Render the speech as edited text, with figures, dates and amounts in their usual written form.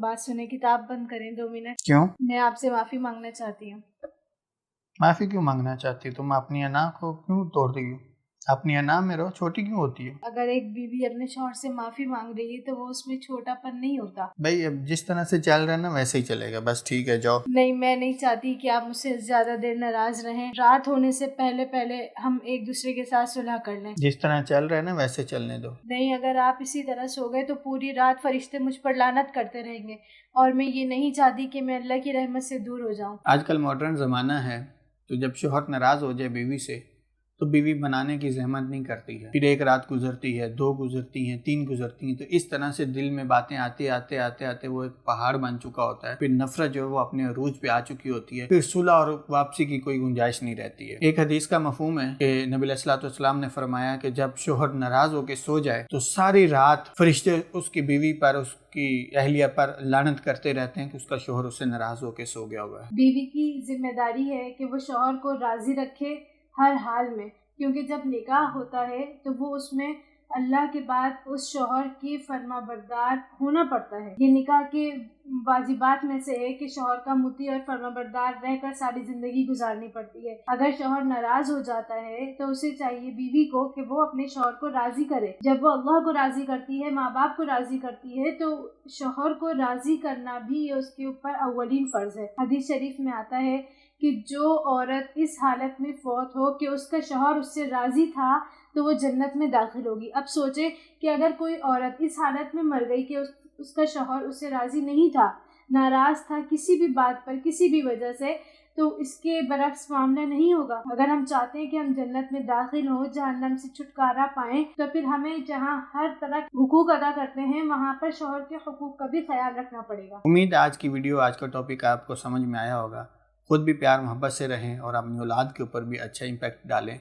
بات سنیں, کتاب بند کریں 2 منٹ. کیوں؟ میں آپ سے معافی مانگنا چاہتی ہوں. معافی کیوں مانگنا چاہتی؟ تم اپنی انا کو کیوں توڑ رہی ہو؟ اپنی انا میں رہو, چھوٹی کیوں ہوتی ہے؟ اگر ایک بیوی اپنے شوہر سے معافی مانگ رہی ہے تو وہ اس میں چھوٹا پن نہیں ہوتا. بھائی اب جس طرح سے چل رہا ہے نا ویسے ہی چلے گا, بس ٹھیک ہے جاؤ. نہیں, میں نہیں چاہتی کہ آپ مجھ سے زیادہ دیر ناراض رہیں. رات ہونے سے پہلے ہم ایک دوسرے کے ساتھ صلح کر لیں. جس طرح چل رہا ہے نا ویسے چلنے دو. نہیں, اگر آپ اسی طرح سو گئے تو پوری رات فرشتے مجھ پر لعنت کرتے رہیں گے, اور میں یہ نہیں چاہتی کہ میں اللہ کی رحمت سے دور ہو جاؤں. آج کل ماڈرن زمانہ ہے, تو جب شوہر ناراض ہو جائے بیوی سے تو بیوی بنانے کی زحمت نہیں کرتی ہے. پھر ایک رات گزرتی ہے, 2 گزرتی ہیں, 3 گزرتی ہیں, تو اس طرح سے دل میں باتیں آتے وہ ایک پہاڑ بن چکا ہوتا ہے. پھر نفرت جو ہے وہ اپنے عروج پہ آ چکی ہوتی ہے. پھر صلح اور واپسی کی کوئی گنجائش نہیں رہتی ہے. ایک حدیث کا مفہوم ہے کہ نبی علیہ الصلوۃ والسلام نے فرمایا کہ جب شوہر ناراض ہو کے سو جائے تو ساری رات فرشتے اس کی بیوی پر, اس کی اہلیہ پر لعنت کرتے رہتے ہیں کہ اس کا شوہر اس سے ناراض ہو کے سو گیا ہوا ہے. بیوی کی ذمہ داری ہے کہ وہ شوہر کو راضی رکھے ہر حال میں, کیونکہ جب نکاح ہوتا ہے تو وہ اس میں اللہ کے بعد اس شوہر کی فرما بردار ہونا پڑتا ہے. یہ نکاح کے واجبات میں سے ہے کہ شوہر کا مطیع اور فرما بردار رہ کر ساری زندگی گزارنی پڑتی ہے. اگر شوہر ناراض ہو جاتا ہے تو اسے چاہیے بیوی کو کہ وہ اپنے شوہر کو راضی کرے. جب وہ اللہ کو راضی کرتی ہے, ماں باپ کو راضی کرتی ہے, تو شوہر کو راضی کرنا بھی اس کے اوپر اولین فرض ہے. حدیث شریف میں آتا ہے کہ جو عورت اس حالت میں فوت ہو کہ اس کا شوہر اس سے راضی تھا تو وہ جنت میں داخل ہوگی. اب سوچے کہ اگر کوئی عورت اس حالت میں مر گئی کہ اس کا شوہر اس سے راضی نہیں تھا, ناراض تھا کسی بھی بات پر, کسی بھی وجہ سے, تو اس کے برعکس معاملہ نہیں ہوگا. اگر ہم چاہتے ہیں کہ ہم جنت میں داخل ہوں, جہنم سے چھٹکارا پائیں, تو پھر ہمیں جہاں ہر طرح حقوق ادا کرتے ہیں وہاں پر شوہر کے حقوق کا بھی خیال رکھنا پڑے گا. امید آج کی ویڈیو, آج کا ٹاپک آپ کو سمجھ میں آیا ہوگا. خود بھی پیار محبت سے رہیں اور اپنی اولاد کے اوپر بھی اچھا امپیکٹ ڈالیں.